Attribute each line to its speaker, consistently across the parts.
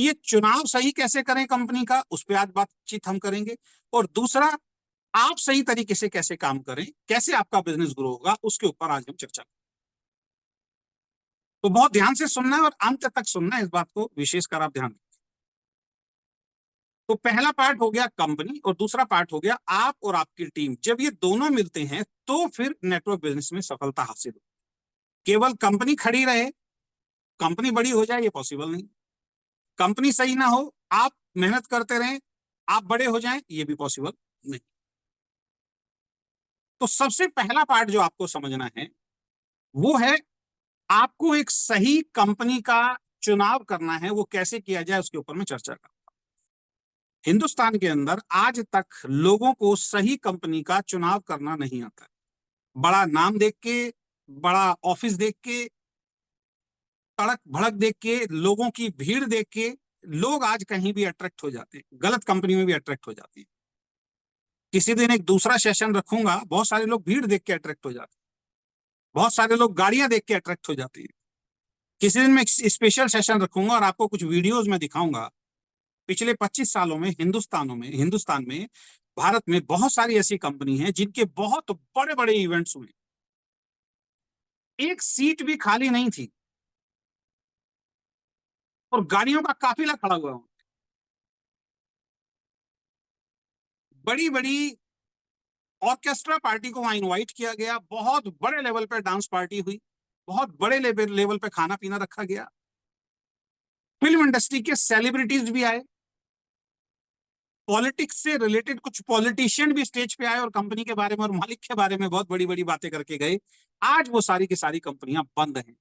Speaker 1: ये चुनाव सही कैसे करें कंपनी का, उस पर आज बातचीत हम करेंगे। और दूसरा, आप सही तरीके से कैसे काम करें, कैसे आपका बिजनेस ग्रो होगा, उसके ऊपर आज हम चर्चा करें। तो बहुत ध्यान से सुनना है और अंत तक सुनना है, इस बात को विशेषकर आप ध्यान रखें। तो पहला पार्ट हो गया कंपनी और दूसरा पार्ट हो गया आप और आपकी टीम। जब ये दोनों मिलते हैं तो फिर नेटवर्क बिजनेस में सफलता हासिल हो। केवल कंपनी खड़ी रहे, कंपनी बड़ी हो जाए, ये पॉसिबल नहीं। कंपनी सही ना हो, आप मेहनत करते रहें, आप बड़े हो जाएं, ये भी पॉसिबल नहीं। तो सबसे पहला पार्ट जो आपको समझना है वो है आपको एक सही कंपनी का चुनाव करना है। वो कैसे किया जाए उसके ऊपर मैं चर्चा करूंगा। हिंदुस्तान के अंदर आज तक लोगों को सही कंपनी का चुनाव करना नहीं आता। बड़ा नाम देख के, बड़ा ऑफिस देख के, तड़क भड़क देख के, लोगों की भीड़ देख के लोग आज कहीं भी अट्रैक्ट हो जाते हैं, गलत कंपनी में भी अट्रैक्ट हो जाते हैं। किसी दिन एक दूसरा सेशन रखूंगा, बहुत सारे लोग भीड़ देख के अट्रैक्ट हो जाते हैं, बहुत सारे लोग गाड़ियां देख के अट्रैक्ट हो जाते हैं। किसी दिन मैं स्पेशल सेशन रखूंगा और आपको कुछ वीडियोस में दिखाऊंगा। पिछले 25 सालों में हिंदुस्तान में भारत में बहुत सारी ऐसी कंपनी हैं जिनके बहुत बड़े बड़े इवेंट्स हुए, एक सीट भी खाली नहीं थी और गाड़ियों का काफिला खड़ा हुआ। बड़ी बड़ी ऑर्केस्ट्रा पार्टी को वहां इनवाइट किया गया, बहुत बड़े लेवल पे डांस पार्टी हुई, बहुत बड़े लेवल पे खाना पीना रखा गया। फिल्म इंडस्ट्री के सेलिब्रिटीज भी आए, पॉलिटिक्स से रिलेटेड कुछ पॉलिटिशियन भी स्टेज पे आए और कंपनी के बारे में और मालिक के बारे में बहुत बड़ी बड़ी बातें करके गए। आज वो सारी की सारी कंपनियां बंद हैं।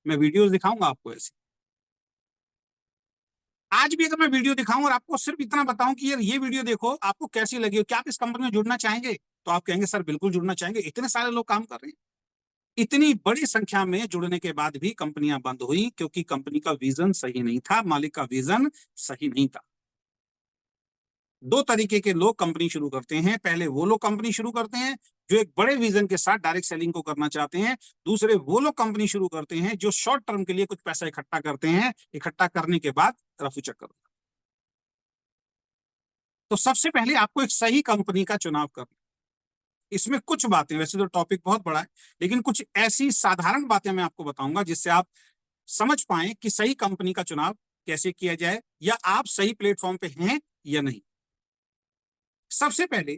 Speaker 1: मैं वीडियोस दिखाऊंगा आपको ऐसे। आज भी अगर मैं वीडियो दिखाऊं और आपको सिर्फ इतना बताऊं कि यार ये वीडियो देखो, आपको कैसी लगी, क्या आप इस कंपनी में जुड़ना चाहेंगे, तो आप कहेंगे सर बिल्कुल जुड़ना चाहेंगे, इतने सारे लोग काम कर रहे हैं। इतनी बड़ी संख्या में जुड़ने के बाद भी कंपनियां बंद हुई क्योंकि कंपनी का विजन सही नहीं था, मालिक का विजन सही नहीं था। दो तरीके के लोग कंपनी शुरू करते हैं। पहले वो लोग कंपनी शुरू करते हैं जो एक बड़े विजन के साथ डायरेक्ट सेलिंग को करना चाहते हैं। दूसरे वो लोग कंपनी शुरू करते हैं जो शॉर्ट टर्म के लिए कुछ पैसा इकट्ठा करते हैं, इकट्ठा करने के बाद रफू चक्कर। तो सबसे पहले आपको एक सही कंपनी का चुनाव करना। इसमें कुछ बातें, वैसे तो टॉपिक बहुत बड़ा है, लेकिन कुछ ऐसी साधारण बातें मैं आपको बताऊंगा जिससे आप समझ पाए कि सही कंपनी का चुनाव कैसे किया जाए या आप सही प्लेटफॉर्म पे हैं या नहीं। सबसे पहले,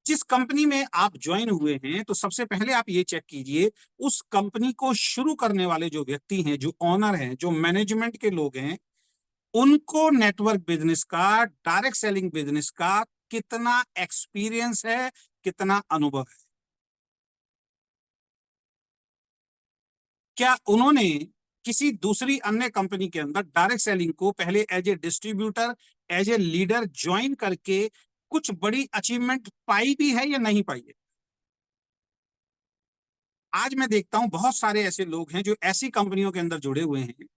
Speaker 1: जिस कंपनी में आप ज्वाइन हुए हैं तो सबसे पहले आप ये चेक कीजिए उस कंपनी को शुरू करने वाले जो व्यक्ति हैं, जो ऑनर हैं, जो मैनेजमेंट के लोग हैं, उनको नेटवर्क बिजनेस का, डायरेक्ट सेलिंग बिजनेस का कितना एक्सपीरियंस है, कितना अनुभव है। क्या उन्होंने किसी दूसरी अन्य कंपनी के अंदर डायरेक्ट सेलिंग को पहले as a distributor, as a leader join करके कुछ बड़ी अचीवमेंट पाई भी है या नहीं पाई है। आज मैं देखता हूं बहुत सारे ऐसे लोग हैं जो ऐसी कंपनियों के अंदर जुड़े हुए हैं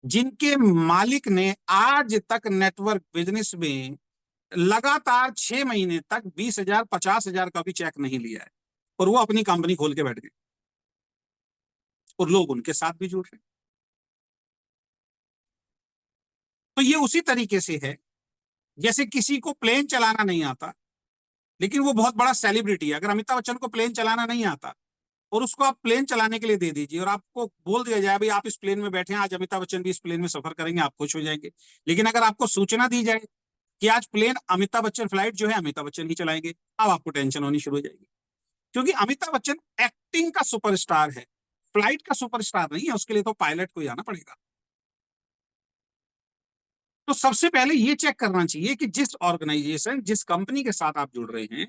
Speaker 1: जिनके मालिक ने आज तक नेटवर्क बिजनेस में लगातार 6 महीने तक 20,000 50,000 का भी चेक नहीं लिया है और वो अपनी कंपनी खोल के बैठ गए और लोग उनके साथ भी जुड़ रहे हैं। तो ये उसी तरीके से है जैसे किसी को प्लेन चलाना नहीं आता लेकिन वो बहुत बड़ा सेलिब्रिटी है। अगर अमिताभ बच्चन को प्लेन चलाना नहीं आता और उसको आप प्लेन चलाने के लिए दे दीजिए और आपको बोल दिया जाए भाई आप इस प्लेन में बैठे हैं, आज अमिताभ बच्चन भी इस प्लेन में सफर करेंगे, आप खुश हो जाएंगे। लेकिन अगर आपको सूचना दी जाए कि आज प्लेन अमिताभ बच्चन फ्लाइट जो है अमिताभ बच्चन ही चलाएंगे, अब आपको टेंशन होनी शुरू हो जाएगी। क्योंकि अमिताभ बच्चन एक्टिंग का सुपरस्टार है, फ्लाइट का सुपरस्टार नहीं है, उसके लिए तो पायलट को ही आना पड़ेगा। तो सबसे पहले ये चेक करना चाहिए कि जिस ऑर्गेनाइजेशन, जिस कंपनी के साथ आप जुड़ रहे हैं,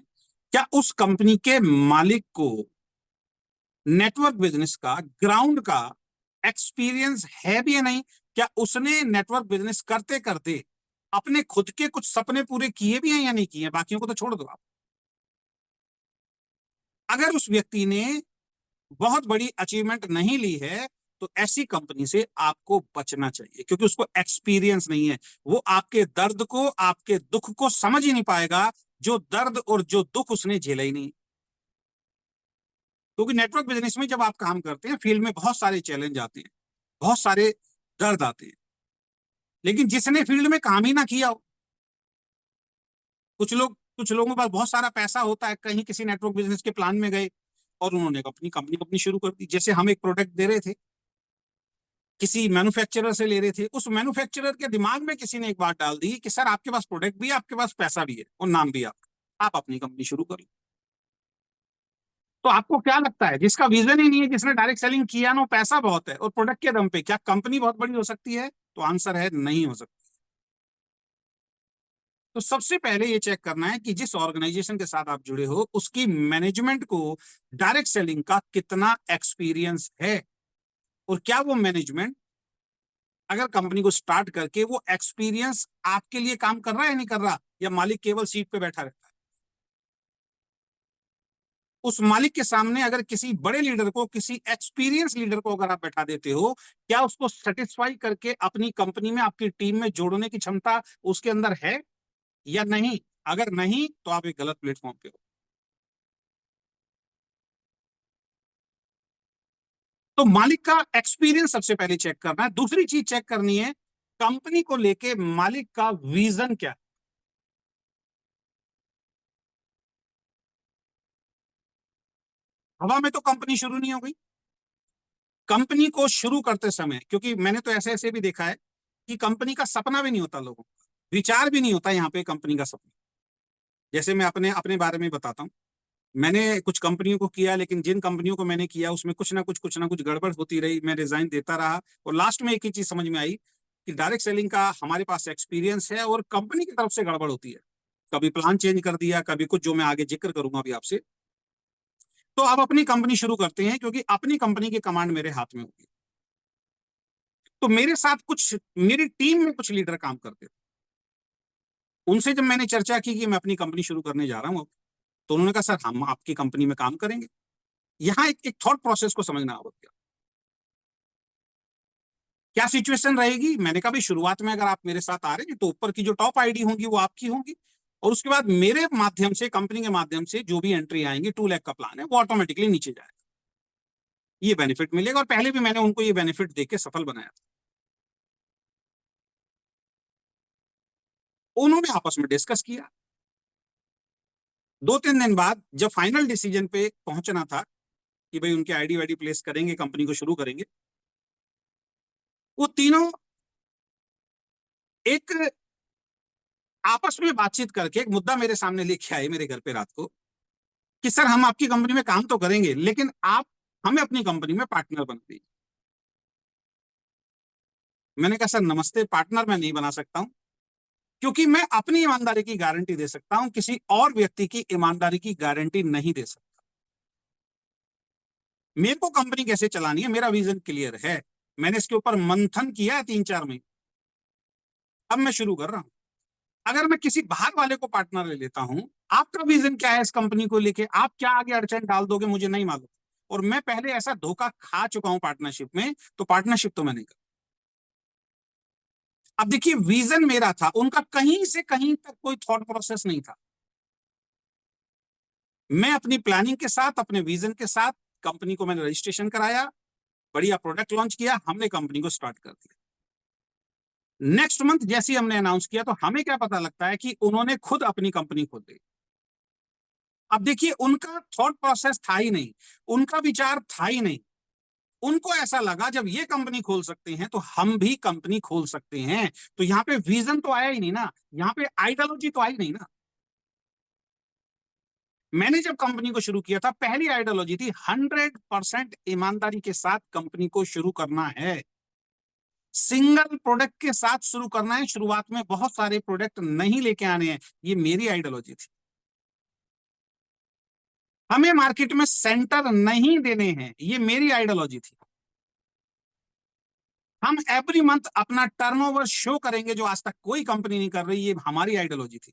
Speaker 1: क्या उस कंपनी के मालिक को नेटवर्क बिजनेस का, ग्राउंड का एक्सपीरियंस है भी या नहीं। क्या उसने नेटवर्क बिजनेस करते करते अपने खुद के कुछ सपने पूरे किए भी हैं या नहीं किए, बाकियों को तो छोड़ दो आप। अगर उस व्यक्ति ने बहुत बड़ी अचीवमेंट नहीं ली है तो ऐसी कंपनी से आपको बचना चाहिए क्योंकि उसको एक्सपीरियंस नहीं है। वो आपके दर्द को, आपके दुख को समझ ही नहीं पाएगा, जो दर्द और जो दुख उसने झेला ही नहीं। क्योंकि नेटवर्क बिजनेस में जब आप काम करते हैं, फील्ड में बहुत सारे चैलेंज आते हैं, बहुत सारे दर्द आते हैं। लेकिन जिसने फील्ड में काम ही ना किया हो, कुछ लोगों के पास बहुत सारा पैसा होता है, कहीं किसी नेटवर्क बिजनेस के प्लान में गए और उन्होंने अपनी कंपनी अपनी शुरू कर दी। जैसे हम एक प्रोडक्ट दे रहे थे, किसी मैन्युफैक्चरर से ले रहे थे, उस मैन्युफैक्चरर के दिमाग में किसी ने एक बात डाल दी कि सर आपके पास प्रोडक्ट भी है, आपके पास पैसा भी है और नाम भी है आपका, आप अपनी कंपनी शुरू कर लो। तो आपको क्या लगता है, जिसका विजन ही नहीं है, जिसने डायरेक्ट सेलिंग किया ना, पैसा बहुत है और प्रोडक्ट के दम पे, क्या कंपनी बहुत बड़ी हो सकती है? तो आंसर है नहीं हो सकती। तो सबसे पहले ये चेक करना है कि जिस ऑर्गेनाइजेशन के साथ आप जुड़े हो उसकी मैनेजमेंट को डायरेक्ट सेलिंग का कितना एक्सपीरियंस है, और क्या वो मैनेजमेंट अगर कंपनी को स्टार्ट करके वो एक्सपीरियंस आपके लिए काम कर रहा है या नहीं कर रहा, या मालिक केवल सीट पे बैठा रहता है। उस मालिक के सामने अगर किसी बड़े लीडर को, किसी एक्सपीरियंस लीडर को अगर आप बैठा देते हो, क्या उसको सेटिस्फाई करके अपनी कंपनी में, आपकी टीम में जोड़ने की क्षमता उसके अंदर है या नहीं? अगर नहीं तो आप एक गलत प्लेटफॉर्म पे हो। तो मालिक का एक्सपीरियंस सबसे पहले चेक करना है। दूसरी चीज चेक करनी है, कंपनी को लेके मालिक का विजन क्या है। हवा में तो कंपनी शुरू नहीं हो गई। कंपनी को शुरू करते समय, क्योंकि मैंने तो ऐसे ऐसे भी देखा है कि कंपनी का सपना भी नहीं होता लोगों का, विचार भी नहीं होता यहाँ पे कंपनी का सपना। जैसे मैं अपने अपने बारे में बताता हूँ, मैंने कुछ कंपनियों को किया, लेकिन जिन कंपनियों को मैंने किया उसमें कुछ ना कुछ गड़बड़ होती रही, मैं रिजाइन देता रहा, और लास्ट में एक ही चीज समझ में आई कि डायरेक्ट सेलिंग का हमारे पास एक्सपीरियंस है और कंपनी की तरफ से गड़बड़ होती है। कभी प्लान चेंज कर दिया, कभी कुछ, जो मैं आगे जिक्र करूंगा अभी आपसे। तो आप अपनी कंपनी शुरू करते हैं, क्योंकि अपनी कंपनी की कमांड मेरे हाथ में होगी। तो मेरे साथ कुछ, मेरी टीम में कुछ लीडर काम करते थे। उनसे जब मैंने चर्चा की कि मैं अपनी कंपनी शुरू करने जा रहा हूँ, तो उन्होंने कहा सर हम आपकी कंपनी में काम करेंगे। यहाँ एक थॉट प्रोसेस को समझना होगा। क्या सिचुएशन रहेगी? मैंने कहा भाई, शुरुआत में अगर आप मेरे साथ आ रहे हैं तो ऊपर की जो टॉप आईडी होंगी वो आपकी होंगी, और उसके बाद मेरे माध्यम से, कंपनी के माध्यम से जो भी एंट्री आएंगी, 2 लाख का प्लान है, वो ऑटोमेटिकली नीचे जाएगा। ये बेनिफिट मिलेगा, और पहले भी मैंने उनको ये बेनिफिट देके सफल बनाया था। उन्होंने आपस में डिस्कस किया। 2-3 दिन बाद जब फाइनल डिसीजन पे पहुंचना था कि भाई उनके आईडी वाईडी प्लेस करेंगे, कंपनी को शुरू करेंगे, वो तीनों एक आपस में बातचीत करके एक मुद्दा मेरे सामने लेके आए मेरे घर पे रात को, कि सर हम आपकी कंपनी में काम तो करेंगे, लेकिन आप हमें अपनी कंपनी में पार्टनर बना दीजिए। मैंने कहा सर नमस्ते, पार्टनर मैं नहीं बना सकता हूं, क्योंकि मैं अपनी ईमानदारी की गारंटी दे सकता हूं, किसी और व्यक्ति की ईमानदारी की गारंटी नहीं दे सकता। मेरे को कंपनी कैसे चलानी है, मेरा विजन क्लियर है, मैंने इसके ऊपर मंथन किया है 3-4 महीने, अब मैं शुरू कर रहा हूं। अगर मैं किसी बाहर वाले को पार्टनर ले लेता हूं, आपका विजन क्या है इस कंपनी को लेके, आप क्या आगे अड़चन डाल दोगे मुझे नहीं मालूम, और मैं पहले ऐसा धोखा खा चुका हूं पार्टनरशिप में, तो पार्टनरशिप तो मैं नहीं कर। अब देखिए, विजन मेरा था, उनका कहीं से कहीं तक कोई थॉट प्रोसेस नहीं था। मैं अपनी प्लानिंग के साथ, अपने विजन के साथ कंपनी को मैंने रजिस्ट्रेशन कराया, बढ़िया प्रोडक्ट लॉन्च किया, हमने कंपनी को स्टार्ट कर दिया। नेक्स्ट मंथ जैसे ही हमने अनाउंस किया, तो हमें क्या पता लगता है कि उन्होंने खुद अपनी कंपनी खोल दी। अब देखिए, उनका थॉट प्रोसेस था ही नहीं, उनका विचार था ही नहीं। उनको ऐसा लगा जब ये कंपनी खोल सकते हैं तो हम भी कंपनी खोल सकते हैं। तो यहाँ पे विजन तो आया ही नहीं ना, यहाँ पे आइडियोलॉजी तो आई नहीं ना। मैंने जब कंपनी को शुरू किया था, पहली आइडियोलॉजी थी 100% ईमानदारी के साथ कंपनी को शुरू करना है, सिंगल प्रोडक्ट के साथ शुरू करना है, शुरुआत में बहुत सारे प्रोडक्ट नहीं लेके आने हैं। ये मेरी आइडियोलॉजी थी। हमें मार्केट में सेंटर नहीं देने हैं, ये मेरी आइडियोलॉजी थी। हम एवरी मंथ अपना टर्नओवर शो करेंगे, जो आज तक कोई कंपनी नहीं कर रही, ये हमारी आइडियोलॉजी थी।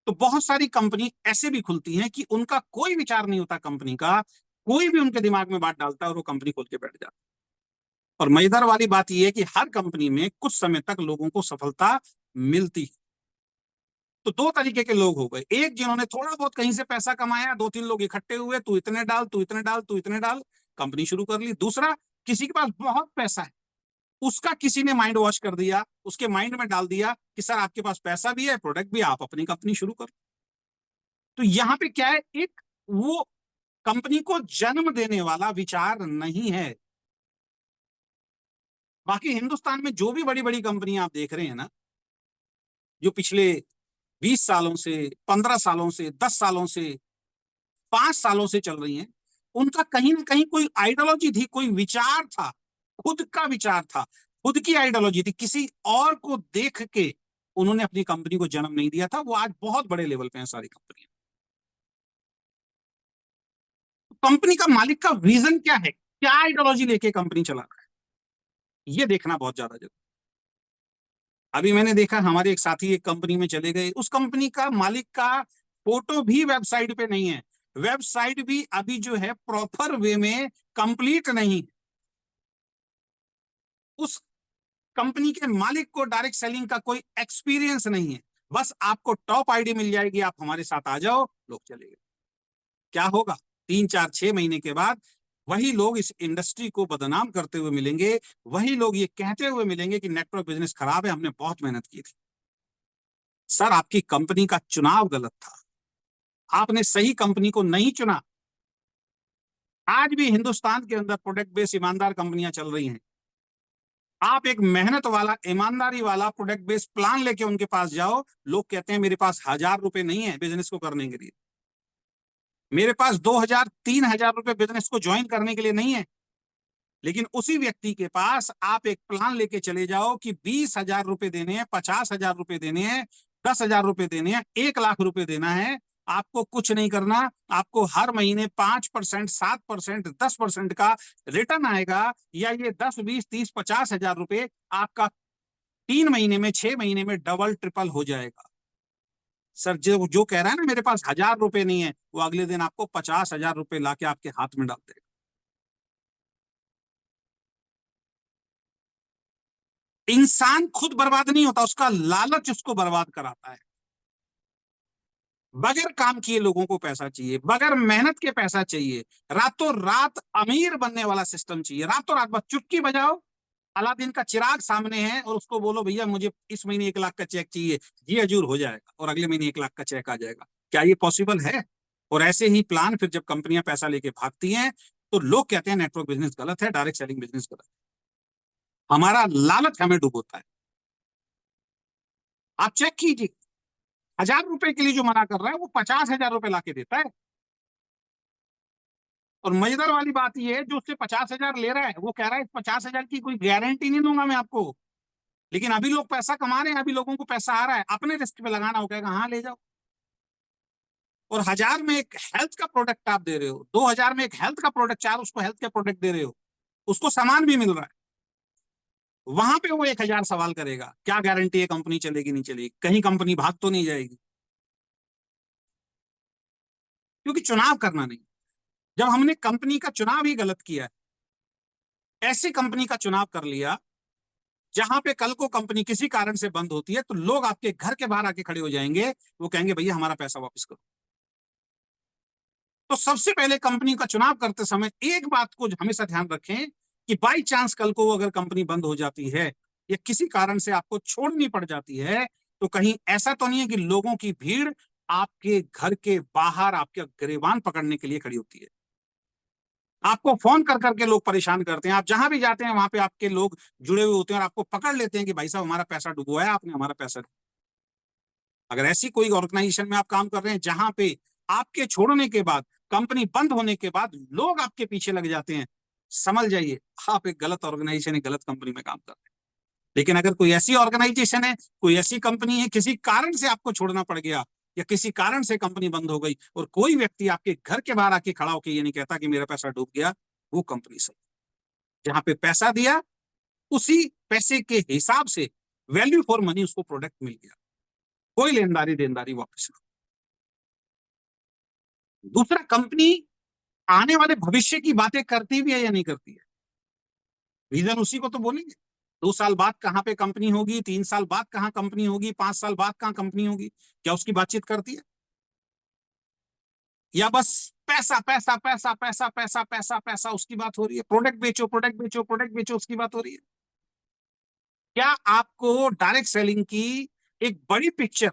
Speaker 1: तो बहुत सारी कंपनी ऐसे भी खुलती हैं कि उनका कोई विचार नहीं होता कंपनी का, कोई भी उनके दिमाग में बात डालता है और वो कंपनी खोल के बैठ जाता है। और मजेदार वाली बात यह है कि हर कंपनी में कुछ समय तक लोगों को सफलता मिलती है। तो 2 तरीके के लोग हो गए, एक जिन्होंने थोड़ा बहुत कहीं से पैसा कमाया, 2-3 लोग इकट्ठे हुए, तू इतने डाल, तू इतने डाल, तू इतने डाल, कंपनी शुरू कर ली। दूसरा, किसी के पास बहुत पैसा है, उसका किसी ने माइंड वॉश कर दिया, उसके माइंड में डाल दिया कि सर आपके पास पैसा भी है, प्रोडक्ट भी, आप अपनी कंपनी शुरू करो। तो यहां पे क्या है, एक वो कंपनी को जन्म देने वाला विचार नहीं है। बाकी हिंदुस्तान में जो भी बड़ी बड़ी कंपनियां आप देख रहे हैं ना, जो पिछले 20 सालों से, 15 सालों से, 10 सालों से, 5 सालों से चल रही हैं, उनका कहीं ना कहीं कोई आइडियोलॉजी थी, कोई विचार था, खुद का विचार था, खुद की आइडियोलॉजी थी। किसी और को देख के उन्होंने अपनी कंपनी को जन्म नहीं दिया था। वो आज बहुत बड़े लेवल पे हैं सारी कंपनियां। कंपनी का मालिक का विजन क्या है, क्या आइडियोलॉजी लेके कंपनी चला रहा है, ये देखना बहुत ज्यादा जरूरी। अभी मैंने देखा, हमारे एक साथी एक कंपनी में चले गए, उस कंपनी का मालिक का फोटो भी वेबसाइट पे नहीं है, वेबसाइट भी अभी जो है प्रॉपर वे में कंप्लीट नहीं। उस कंपनी के मालिक को डायरेक्ट सेलिंग का कोई एक्सपीरियंस नहीं है। बस आपको टॉप आईडी मिल जाएगी, आप हमारे साथ आ जाओ, लोग चले गए। क्या होगा, 3 4 6 महीने के बाद वही लोग इस इंडस्ट्री को बदनाम करते हुए मिलेंगे, वही लोग ये कहते हुए मिलेंगे कि नेटवर्क बिजनेस खराब है, हमने बहुत मेहनत की थी। सर आपकी कंपनी का चुनाव गलत था, आपने सही कंपनी को नहीं चुना। आज भी हिंदुस्तान के अंदर प्रोडक्ट बेस्ड ईमानदार कंपनियां चल रही हैं। आप एक मेहनत वाला, ईमानदारी वाला प्रोडक्ट बेस्ड प्लान लेके उनके पास जाओ, लोग कहते हैं मेरे पास 1,000 रुपए नहीं है बिजनेस को करने के लिए, मेरे पास 2,000 3,000 रुपए बिजनेस को ज्वाइन करने के लिए नहीं है। लेकिन उसी व्यक्ति के पास आप एक प्लान लेके चले जाओ कि 20,000 रुपए देने हैं, 50,000 रुपए देने हैं, 10,000 रुपए देने हैं, 1,00,000 रुपए देना है, आपको कुछ नहीं करना, आपको हर महीने 5%, 7%, 10% का रिटर्न आएगा, या ये 10 20 30 50,000 रुपए आपका 3 महीने में, 6 महीने में डबल ट्रिपल हो जाएगा। सर जो जो कह रहा है ना मेरे पास 1,000 रुपए नहीं है, वो अगले दिन आपको 50,000 रुपए लाके आपके हाथ में डाल देगा। इंसान खुद बर्बाद नहीं होता, उसका लालच उसको बर्बाद कराता है। बगैर काम किए लोगों को पैसा चाहिए, बगैर मेहनत के पैसा चाहिए, रातों रात अमीर बनने वाला सिस्टम चाहिए, रातों रात बस चुटकी बजाओ, अलादीन का चिराग सामने है, और उसको बोलो भैया मुझे इस महीने 1,00,000 का चेक चाहिए, जी हजूर हो जाएगा, और अगले महीने 1,00,000 का चेक आ जाएगा। क्या ये पॉसिबल है? और ऐसे ही प्लान फिर जब कंपनियां पैसा लेके भागती हैं, तो लोग कहते हैं नेटवर्क बिजनेस गलत है, डायरेक्ट सेलिंग बिजनेस गलत है। हमारा लालच हमें डुबोता है। आप चेक कीजिए, 1,000 रुपए के लिए जो मना कर रहा है वो 50,000 रुपए लाके देता है। और मजेदार वाली बात ये है, जो उससे 50,000 ले रहा है वो कह रहा है इस 50,000 की कोई गारंटी नहीं दूंगा मैं आपको। लेकिन अभी लोग पैसा कमा रहे हैं, अभी लोगों को पैसा आ रहा है, अपने रिस्क पे लगाना, हो कहेगा हाँ ले जाओ। और 1,000 में एक हेल्थ का प्रोडक्ट आप दे रहे हो, 2,000 में एक हेल्थ का प्रोडक्ट, 4 उसको हेल्थ का प्रोडक्ट दे रहे हो, उसको सामान भी मिल रहा है, वहां पे वो 1,000 सवाल करेगा, क्या गारंटी है कंपनी चलेगी नहीं चलेगी, कहीं कंपनी भाग तो नहीं जाएगी। क्योंकि चुनाव करना नहीं। जब हमने कंपनी का चुनाव ही गलत किया, ऐसी कंपनी का चुनाव कर लिया जहां पे कल को कंपनी किसी कारण से बंद होती है, तो लोग आपके घर के बाहर आके खड़े हो जाएंगे, वो कहेंगे भैया हमारा पैसा वापस करो। तो सबसे पहले कंपनी का चुनाव करते समय एक बात को हमेशा ध्यान रखें कि बाई चांस कल को अगर कंपनी बंद हो जाती है, या किसी कारण से आपको छोड़नी पड़ जाती है, तो कहीं ऐसा तो नहीं है कि लोगों की भीड़ आपके घर के बाहर आपके गिरेबान पकड़ने के लिए खड़ी होती है। आपको फोन कर करके लोग परेशान करते हैं, आप जहां भी जाते हैं वहां पे आपके लोग जुड़े हुए होते हैं, और आपको पकड़ लेते हैं कि भाई साहब हमारा पैसा डुबोया आपने, हमारा पैसा। अगर ऐसी कोई ऑर्गेनाइजेशन में आप काम कर रहे हैं जहां पे आपके छोड़ने के बाद, कंपनी बंद होने के बाद लोग आपके पीछे लग जाते हैं, समझ जाइए आप एक गलत ऑर्गेनाइजेशन, एक गलत कंपनी में काम कर रहे हैं। लेकिन अगर कोई ऐसी ऑर्गेनाइजेशन है, कोई ऐसी कंपनी है, किसी कारण से आपको छोड़ना पड़ गया, या किसी कारण से कंपनी बंद हो गई, और कोई व्यक्ति आपके घर के बाहर आके खड़ा होकर ये नहीं कहता कि मेरा पैसा डूब गया, वो कंपनी सही। जहां पे पैसा दिया, उसी पैसे के हिसाब से वैल्यू फॉर मनी उसको प्रोडक्ट मिल गया, कोई लेनदारी देनदारी वापस नहीं। दूसरा, कंपनी आने वाले भविष्य की बातें करती भी है या नहीं करती है, रीजन उसी को तो बोलेंगे। 2 साल बाद कहां पे कंपनी होगी, 3 साल बाद कहां कंपनी होगी, 5 साल बाद कहां कंपनी होगी, क्या उसकी बातचीत करती है? या बस पैसा पैसा पैसा पैसा पैसा पैसा पैसा उसकी बात हो रही है, प्रोडक्ट बेचो प्रोडक्ट बेचो प्रोडक्ट बेचो उसकी बात हो रही है। क्या आपको डायरेक्ट सेलिंग की एक बड़ी पिक्चर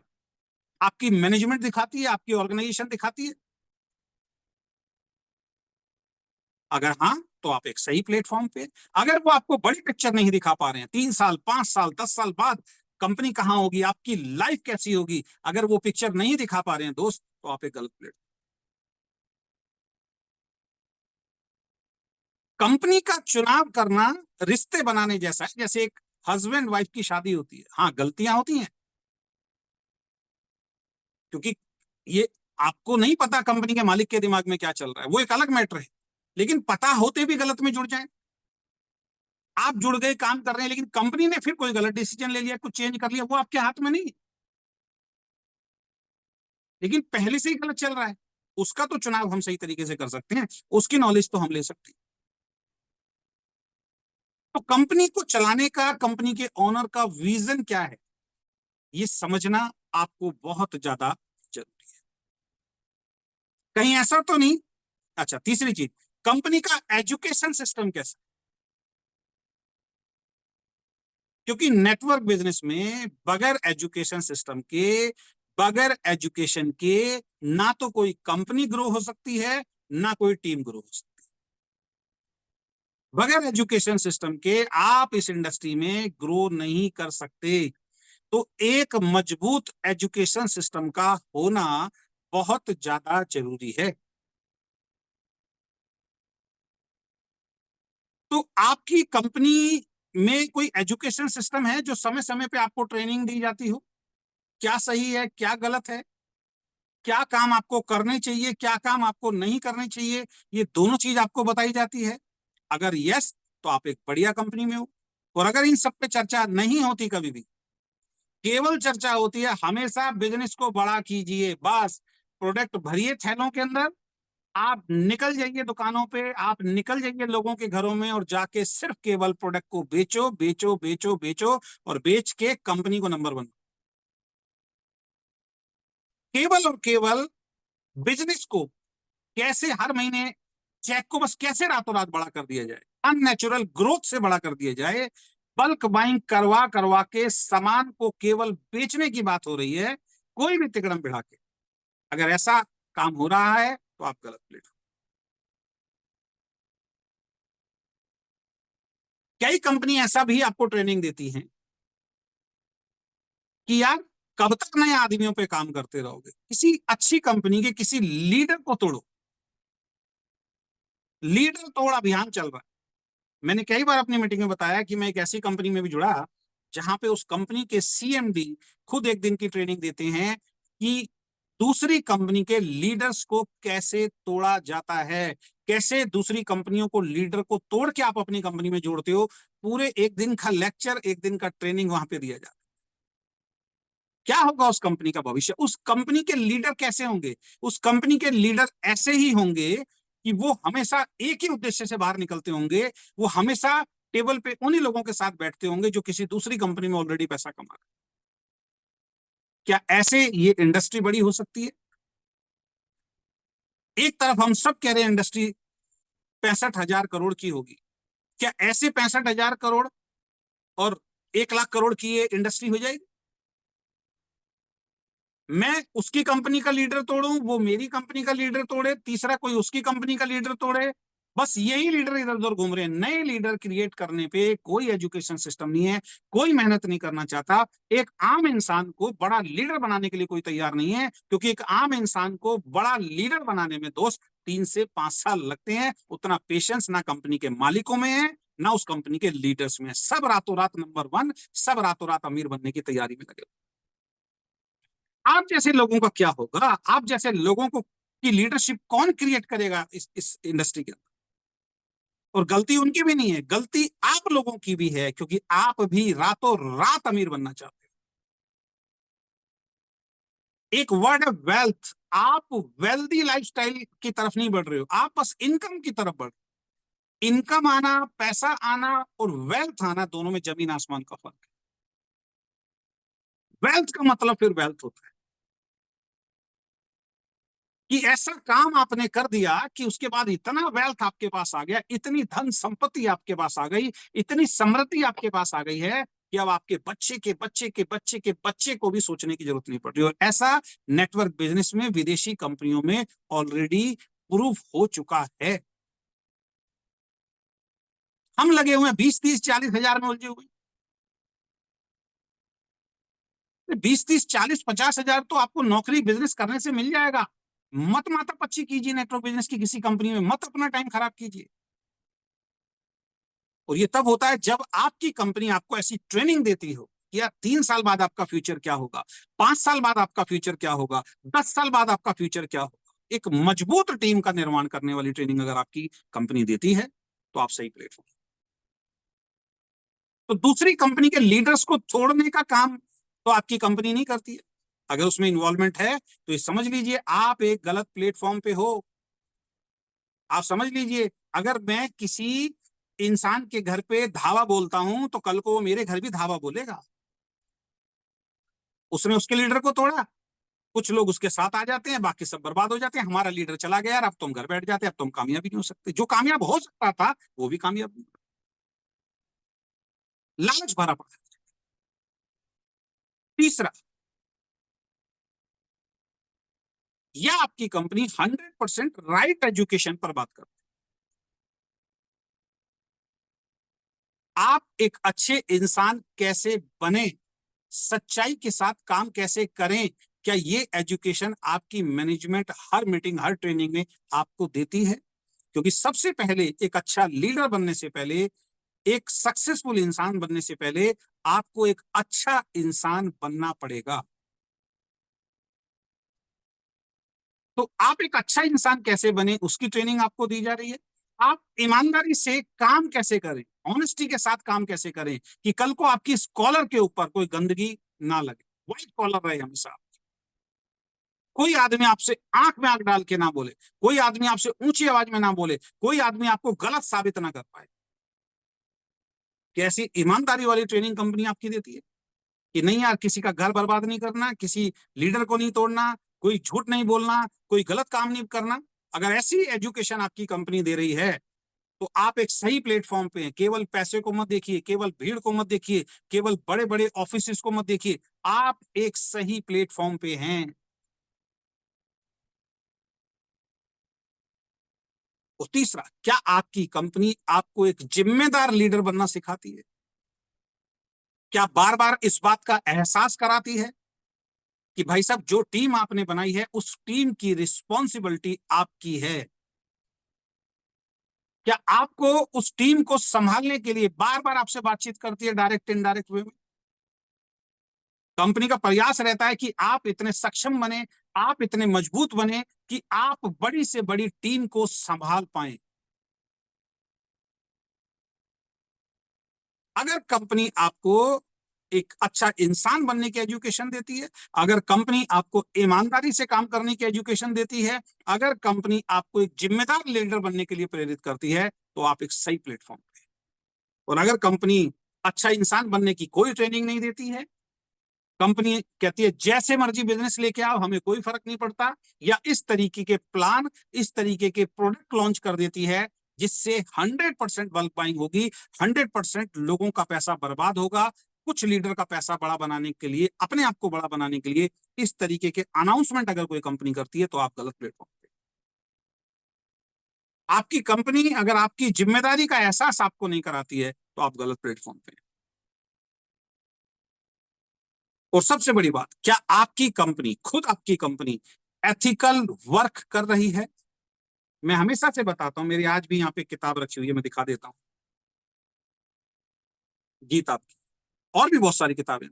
Speaker 1: आपकी मैनेजमेंट दिखाती है, आपकी ऑर्गेनाइजेशन दिखाती है? अगर हाँ, तो आप एक सही प्लेटफॉर्म पे। अगर वो आपको बड़ी पिक्चर नहीं दिखा पा रहे हैं, 3 साल 5 साल 10 साल बाद कंपनी कहां होगी, आपकी लाइफ कैसी होगी, अगर वो पिक्चर नहीं दिखा पा रहे हैं दोस्त, तो आप एक गलत प्लेटफॉर्म। कंपनी का चुनाव करना रिश्ते बनाने जैसा है, जैसे एक हस्बैंड वाइफ की शादी होती है। हाँ, गलतियां होती हैं, क्योंकि ये आपको नहीं पता कंपनी के मालिक के दिमाग में क्या चल रहा है, वो एक अलग मैटर है। लेकिन पता होते भी गलत में जुड़ जाए, आप जुड़ गए, काम कर रहे हैं, लेकिन कंपनी ने फिर कोई गलत डिसीजन ले लिया, कुछ चेंज कर लिया, वो आपके हाथ में नहीं है। लेकिन पहले से ही गलत चल रहा है, उसका तो चुनाव हम सही तरीके से कर सकते हैं, उसकी नॉलेज तो हम ले सकते हैं। तो कंपनी को चलाने का, कंपनी के ओनर का विजन क्या है, ये समझना आपको बहुत ज्यादा जरूरी है। कहीं ऐसा तो नहीं। अच्छा, तीसरी चीज, कंपनी का एजुकेशन सिस्टम कैसा, क्योंकि नेटवर्क बिजनेस में बगैर एजुकेशन सिस्टम के, बगैर एजुकेशन के, ना तो कोई कंपनी ग्रो हो सकती है, ना कोई टीम ग्रो हो सकती है। बगैर एजुकेशन सिस्टम के आप इस इंडस्ट्री में ग्रो नहीं कर सकते। तो एक मजबूत एजुकेशन सिस्टम का होना बहुत ज्यादा जरूरी है। तो आपकी कंपनी में कोई एजुकेशन सिस्टम है जो समय समय पे आपको ट्रेनिंग दी जाती हो, क्या सही है क्या गलत है, क्या काम आपको करने चाहिए क्या काम आपको नहीं करने चाहिए, ये दोनों चीज आपको बताई जाती है? अगर यस, तो आप एक बढ़िया कंपनी में हो। और अगर इन सब पे चर्चा नहीं होती, कभी भी केवल चर्चा होती है हमेशा बिजनेस को बड़ा कीजिए, बस प्रोडक्ट भरिए थैलों के अंदर, आप निकल जाइए दुकानों पे, आप निकल जाइए लोगों के घरों में, और जाके सिर्फ केवल प्रोडक्ट को बेचो बेचो बेचो बेचो, और बेच के कंपनी को नंबर 1, केवल और केवल बिजनेस को कैसे हर महीने, चेक को बस कैसे रातों रात बड़ा कर दिया जाए, अननेचुरल ग्रोथ से बड़ा कर दिया जाए, बल्क बाइंग करवा करवा के सामान को केवल बेचने की बात हो रही है, कोई भी तिकड़म बढ़ा के। अगर ऐसा काम हो रहा है तो आप गलत प्लेटफॉर्म। कई कंपनी ऐसा भी आपको ट्रेनिंग देती है कि यार कब तक नए आदमियों पे काम करते रहोगे, किसी अच्छी कंपनी के किसी लीडर को तोड़ो। लीडर तोड़ अभियान चल रहा है। मैंने कई बार अपनी मीटिंग में बताया कि मैं एक ऐसी कंपनी में भी जुड़ा जहां पे उस कंपनी के सीएमडी खुद एक दिन की ट्रेनिंग देते हैं कि दूसरी कंपनी के लीडर्स को कैसे तोड़ा जाता है, कैसे दूसरी कंपनियों को लीडर को तोड़ के आप अपनी कंपनी में जोड़ते हो। पूरे एक दिन का लेक्चर, एक दिन का ट्रेनिंग वहां पे दिया जाता है। क्या होगा उस कंपनी का भविष्य, उस कंपनी के लीडर कैसे होंगे, उस कंपनी के लीडर ऐसे ही होंगे कि वो हमेशा एक ही उद्देश्य से बाहर निकलते होंगे, वो हमेशा टेबल पे उन्हीं लोगों के साथ बैठते होंगे जो किसी दूसरी कंपनी में ऑलरेडी पैसा कमा रहे। क्या ऐसे ये इंडस्ट्री बड़ी हो सकती है? एक तरफ हम सब कह रहे हैं इंडस्ट्री 65,000 करोड़ की होगी, क्या ऐसे 65,000 करोड़ और 1 लाख करोड़ की ये इंडस्ट्री हो जाएगी? मैं उसकी कंपनी का लीडर तोड़ूं, वो मेरी कंपनी का लीडर तोड़े, तीसरा कोई उसकी कंपनी का लीडर तोड़े, बस यही लीडर इधर उधर घूम रहे हैं। नए लीडर क्रिएट करने पे कोई एजुकेशन सिस्टम नहीं है, कोई मेहनत नहीं करना चाहता। एक आम इंसान को बड़ा लीडर बनाने के लिए कोई तैयार नहीं है, क्योंकि एक आम इंसान को बड़ा लीडर बनाने में दोस्त 3 से 5 साल लगते हैं। उतना पेशेंस ना कंपनी के मालिकों में है, ना उस कंपनी के लीडर्स में। सब रातों रात नंबर 1, सब रातों रात अमीर बनने की तैयारी में लगे। आप जैसे लोगों का क्या होगा, आप जैसे लोगों को की लीडरशिप कौन क्रिएट करेगा इस इंडस्ट्री के अंदर? और गलती उनकी भी नहीं है, गलती आप लोगों की भी है, क्योंकि आप भी रातों रात अमीर बनना चाहते हो। एक वर्ड है वेल्थ, आप वेल्दी लाइफस्टाइल की तरफ नहीं बढ़ रहे हो, आप बस इनकम की तरफ बढ़ रहे हो। इनकम आना, पैसा आना और वेल्थ आना, दोनों में जमीन आसमान का फर्क है। वेल्थ का मतलब फिर वेल्थ होता है कि ऐसा काम आपने कर दिया कि उसके बाद इतना वेल्थ आपके पास आ गया, इतनी धन संपत्ति आपके पास आ गई, इतनी समृद्धि आपके पास आ गई है कि अब आपके बच्चे के बच्चे के बच्चे के बच्चे को भी सोचने की जरूरत नहीं पड़ रही। और ऐसा नेटवर्क बिजनेस में विदेशी कंपनियों में ऑलरेडी प्रूफ हो चुका है। हम लगे हुए हैं 20, 30, 40 हजार में उलझे हुए। 20, 30, 40, 50 हजार तो आपको नौकरी बिजनेस करने से मिल जाएगा। मत माता पच्ची कीजिए नेटवर्क बिजनेस की किसी कंपनी में, मत अपना टाइम खराब कीजिए। और ये तब होता है जब आपकी कंपनी आपको ऐसी ट्रेनिंग देती हो कि यार 3 साल बाद आपका फ्यूचर क्या होगा, 5 साल बाद आपका फ्यूचर क्या होगा, 10 साल बाद आपका फ्यूचर क्या होगा। एक मजबूत टीम का निर्माण करने वाली ट्रेनिंग अगर आपकी कंपनी देती है तो आप सही प्लेटफॉर्म। तो दूसरी कंपनी के लीडर्स को छोड़ने का काम तो आपकी कंपनी नहीं करती है। अगर उसमें इन्वॉल्वमेंट है तो ये समझ लीजिए आप एक गलत प्लेटफॉर्म पे हो। आप समझ लीजिए, अगर मैं किसी इंसान के घर पे धावा बोलता हूं तो कल को वो मेरे घर भी धावा बोलेगा। उसने उसके लीडर को तोड़ा, कुछ लोग उसके साथ आ जाते हैं, बाकी सब बर्बाद हो जाते हैं। हमारा लीडर चला गया यार, अब तुम घर बैठ जाते, अब तुम कामयाब ही नहीं हो सकते। जो कामयाब हो सकता था वो भी कामयाब नहीं। लालच भरा पड़ा। तीसरा, या आपकी कंपनी 100% राइट एजुकेशन पर बात करती है। आप एक अच्छे इंसान कैसे बने, सच्चाई के साथ काम कैसे करें, क्या ये एजुकेशन आपकी मैनेजमेंट हर मीटिंग हर ट्रेनिंग में आपको देती है? क्योंकि सबसे पहले एक अच्छा लीडर बनने से पहले, एक सक्सेसफुल इंसान बनने से पहले आपको एक अच्छा इंसान बनना पड़ेगा। तो आप एक अच्छा इंसान कैसे बने उसकी ट्रेनिंग आपको दी जा रही है। आप ईमानदारी से काम कैसे करें, ऑनेस्टी के साथ काम कैसे करें कि कल को आपकी स्कॉलर के ऊपर कोई गंदगी ना लगे, व्हाइट कॉलर रहे हमेशा। कोई आदमी आपसे आंख में आंख डाल के ना बोले, कोई आदमी आपसे ऊंची आवाज में ना बोले, कोई आदमी आपको गलत साबित ना कर पाए। कि ऐसी ईमानदारी वाली ट्रेनिंग कंपनी आपकी देती है कि नहीं यार, किसी का घर बर्बाद नहीं करना, किसी लीडर को नहीं तोड़ना, कोई झूठ नहीं बोलना, कोई गलत काम नहीं करना। अगर ऐसी एजुकेशन आपकी कंपनी दे रही है तो आप एक सही प्लेटफॉर्म पे हैं। केवल पैसे को मत देखिए, केवल भीड़ को मत देखिए, केवल बड़े बड़े ऑफिस को मत देखिए, आप एक सही प्लेटफॉर्म पे हैं। और तीसरा, क्या आपकी कंपनी आपको एक जिम्मेदार लीडर बनना सिखाती है? क्या बार बार इस बात का एहसास कराती है कि भाई साहब जो टीम आपने बनाई है उस टीम की रिस्पॉन्सिबिलिटी आपकी है? क्या आपको उस टीम को संभालने के लिए बार बार आपसे बातचीत करती है, डायरेक्ट इनडायरेक्ट वे में? कंपनी का प्रयास रहता है कि आप इतने सक्षम बने, आप इतने मजबूत बने कि आप बड़ी से बड़ी टीम को संभाल पाए। अगर कंपनी आपको एक अच्छा इंसान बनने की एजुकेशन देती है, अगर कंपनी आपको ईमानदारी से काम करने की एजुकेशन देती है, अगर कंपनी आपको एक जिम्मेदार लीडर बनने के लिए प्रेरित करती है, तो आप एक सही प्लेटफॉर्म पे। और अगर कंपनी अच्छा इंसान बनने की कोई ट्रेनिंग नहीं देती है, कंपनी कहती है जैसे मर्जी बिजनेस लेके आओ, हमें कोई फर्क नहीं पड़ता, या इस तरीके के प्लान, इस तरीके के प्रोडक्ट लॉन्च कर देती है जिससे 100% बल्क बाइंग होगी, 100% लोगों का पैसा बर्बाद होगा, कुछ लीडर का पैसा बड़ा बनाने के लिए, अपने आप को बड़ा बनाने के लिए इस तरीके के अनाउंसमेंट अगर कोई कंपनी करती है तो आप गलत प्लेटफॉर्म पे। आपकी कंपनी अगर आपकी जिम्मेदारी का एहसास आपको नहीं कराती है तो आप गलत प्लेटफॉर्म पे। और सबसे बड़ी बात, क्या आपकी कंपनी, खुद आपकी कंपनी एथिकल वर्क कर रही है? मैं हमेशा से बताता हूं, मेरी आज भी यहाँ पे किताब रखी हुई है, मैं दिखा देता हूँ, गीता की, और भी बहुत सारी किताबें।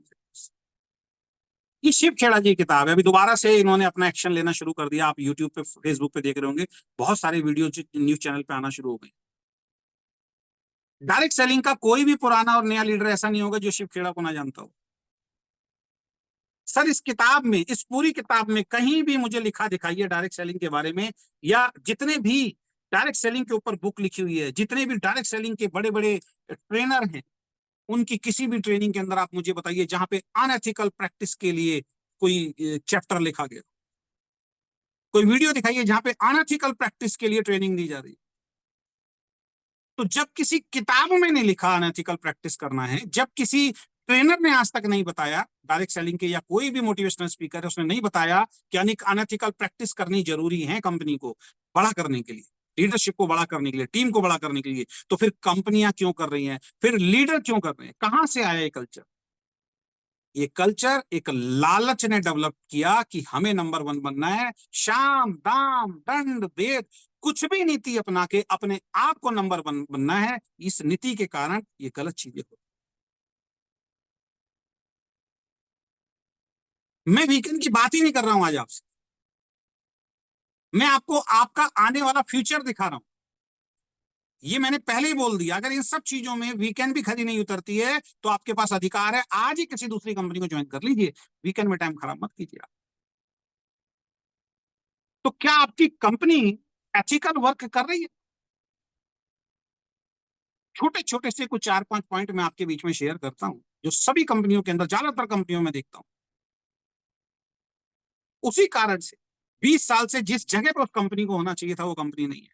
Speaker 1: ये शिव खेड़ा जी की किताब है, अभी दोबारा से इन्होंने अपना एक्शन लेना शुरू कर दिया। आप यूट्यूब पे, फेसबुक पे देख रहे होंगे, बहुत सारे वीडियो न्यूज चैनल पे आना शुरू हो गए। डायरेक्ट सेलिंग का कोई भी पुराना और नया लीडर ऐसा नहीं होगा जो शिव खेड़ा को ना जानता हो। सर इस किताब में, इस पूरी किताब में कहीं भी मुझे लिखा दिखाइए डायरेक्ट सेलिंग के बारे में, या जितने भी डायरेक्ट सेलिंग के ऊपर बुक लिखी हुई है, जितने भी डायरेक्ट सेलिंग के बड़े बड़े ट्रेनर हैं, उनकी किसी भी ट्रेनिंग के अंदर आप मुझे बताइए जहां पे अनएथिकल प्रैक्टिस के लिए कोई चैप्टर लिखा गया, कोई वीडियो दिखाइए जहां पे अनएथिकल प्रैक्टिस के लिए ट्रेनिंग दी जा रही है। तो जब किसी किताब में नहीं लिखा अनएथिकल प्रैक्टिस करना है, जब किसी ट्रेनर ने आज तक नहीं बताया, डायरेक्ट सेलिंग के या कोई भी मोटिवेशनल स्पीकर है उसने नहीं बताया कि अनएथिकल प्रैक्टिस करनी जरूरी है कंपनी को बड़ा करने के लिए, लीडरशिप को बड़ा करने के लिए, टीम को बड़ा करने के लिए। तो फिर कंपनियां क्यों कर रही हैं, फिर लीडर क्यों कर रहे हैं, कहां से आया ये कल्चर? ये कल्चर एक लालच ने डेवलप किया कि हमें नंबर वन बनना है, शाम दाम दंड भेद कुछ भी नीति अपना के अपने आप को नंबर वन बनना है। इस नीति के कारण ये गलत चीजें हो। मैं वीकेंड की बात ही नहीं कर रहा हूं आज आपसे, मैं आपको आपका आने वाला फ्यूचर दिखा रहा हूं। ये मैंने पहले ही बोल दिया, अगर इन सब चीजों में वीकेंड भी खरी नहीं उतरती है तो आपके पास अधिकार है, आज ही किसी दूसरी कंपनी को ज्वाइन कर लीजिए, वीकेंड में टाइम खराब मत कीजिए आप। तो क्या आपकी कंपनी एथिकल वर्क कर रही है? छोटे छोटे से कुछ 4-5 पॉइंट मैं आपके बीच में शेयर करता हूं, जो सभी कंपनियों के अंदर, ज्यादातर कंपनियों में देखता हूं। उसी कारण से 20 साल से जिस जगह पर उस कंपनी को होना चाहिए था वो कंपनी नहीं है।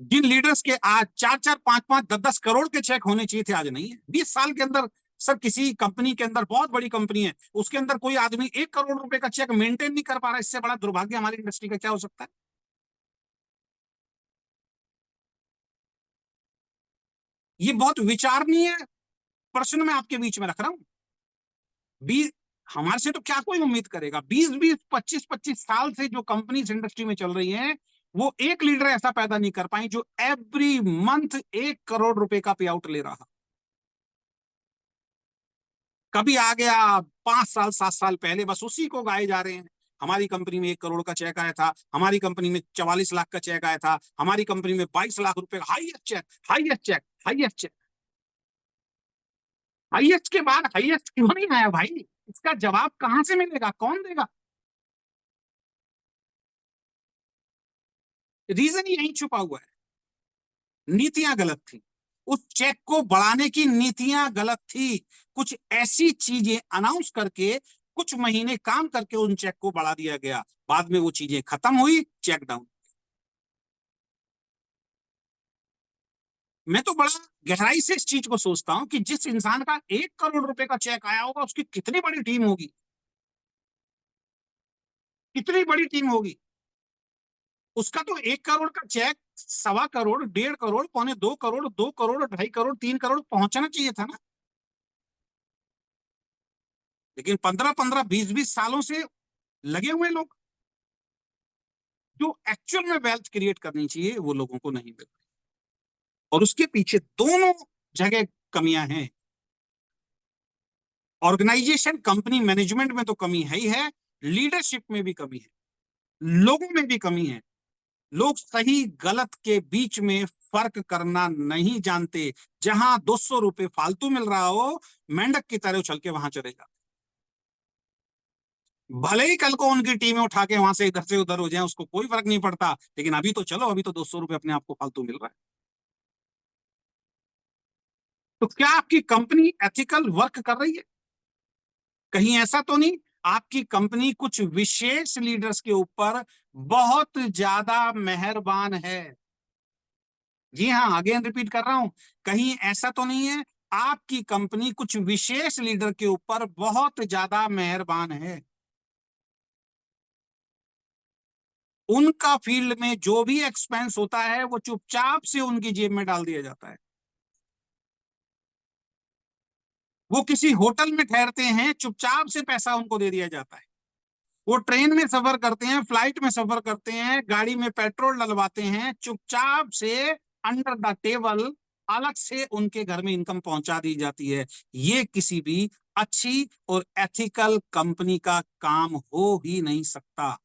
Speaker 1: जिन लीडर्स के आज 4-4, 5-5, 10-10 करोड़ के चेक होने चाहिए थे, आज नहीं है। 20 साल के अंदर सर, किसी कंपनी के अंदर, बहुत बड़ी कंपनी है, उसके अंदर कोई आदमी 1 करोड़ रुपए का चेक मेंटेन नहीं कर पा रहा, इससे बड़ा दुर्भाग्य हमारी इंडस्ट्री का क्या हो सकता है? ये बहुत विचारणीय प्रश्न मैं आपके बीच में रख रहा हूं। 20 हमारे से तो क्या कोई उम्मीद करेगा? 20-20, 25-25 साल से जो कंपनी इंडस्ट्री में चल रही है, वो एक लीडर ऐसा पैदा नहीं कर पाई जो एवरी मंथ 1 करोड़ रुपए का पे आउट ले रहा। कभी आ गया 5 साल 7 साल पहले, बस उसी को गाए जा रहे हैं। हमारी कंपनी में 1 करोड़ का चेक आया था, हमारी कंपनी में 44 लाख का चेक आया था, हमारी कंपनी में 22 लाख रुपए का highest cheque, highest cheque, highest cheque. Highest के बाद हाईएस्ट क्यों नहीं आया भाई? इसका जवाब कहां से मिलेगा, कौन देगा? रीजन यही छुपा हुआ है, नीतियां गलत थी। उस चेक को बढ़ाने की नीतियां गलत थी। कुछ ऐसी चीजें अनाउंस करके कुछ महीने काम करके उन चेक को बढ़ा दिया गया, बाद में वो चीजें खत्म हुई, चेक डाउन। मैं तो बड़ा गहराई से इस चीज को सोचता हूं कि जिस इंसान का 1 करोड़ रुपए का चेक आया होगा, उसकी कितनी बड़ी टीम होगी, कितनी बड़ी टीम होगी। उसका तो 1 करोड़ का चेक 1.25 करोड़, 1.5 करोड़, 1.25 करोड़, 2 करोड़, 2.5 करोड़, 3 करोड़ पहुंचना चाहिए था ना। लेकिन 15-15, 20-20 सालों से लगे हुए लोग, जो एक्चुअल में वेल्थ क्रिएट करनी चाहिए वो लोगों को नहीं मिल रही। और उसके पीछे दोनों जगह कमियां हैं। ऑर्गेनाइजेशन, कंपनी मैनेजमेंट में तो कमी है ही है, लीडरशिप में भी कमी है, लोगों में भी कमी है। लोग सही गलत के बीच में फर्क करना नहीं जानते। जहां 200 रुपए फालतू मिल रहा हो, मेंढक की तरह उछल के वहां चलेगा। भले ही कल को उनकी टीमें उठा के वहां से इधर से उधर हो जाए, उसको कोई फर्क नहीं पड़ता, लेकिन अभी तो चलो, अभी तो 200 रुपए अपने आप को फालतू मिल रहा है। तो क्या आपकी कंपनी एथिकल वर्क कर रही है? कहीं ऐसा तो नहीं आपकी कंपनी कुछ विशेष लीडर्स के ऊपर बहुत ज्यादा मेहरबान है? जी हाँ, अगेन रिपीट कर रहा हूं, कहीं ऐसा तो नहीं है आपकी कंपनी कुछ विशेष लीडर के ऊपर बहुत ज्यादा मेहरबान है? उनका फील्ड में जो भी एक्सपेंस होता है वो चुपचाप से उनकी जेब में डाल दिया जाता है। वो किसी होटल में ठहरते हैं, चुपचाप से पैसा उनको दे दिया जाता है। वो ट्रेन में सफर करते हैं, फ्लाइट में सफर करते हैं, गाड़ी में पेट्रोल डलवाते हैं, चुपचाप से अंडर द टेबल अलग से उनके घर में इनकम पहुंचा दी जाती है। ये किसी भी अच्छी और एथिकल कंपनी का काम हो ही नहीं सकता।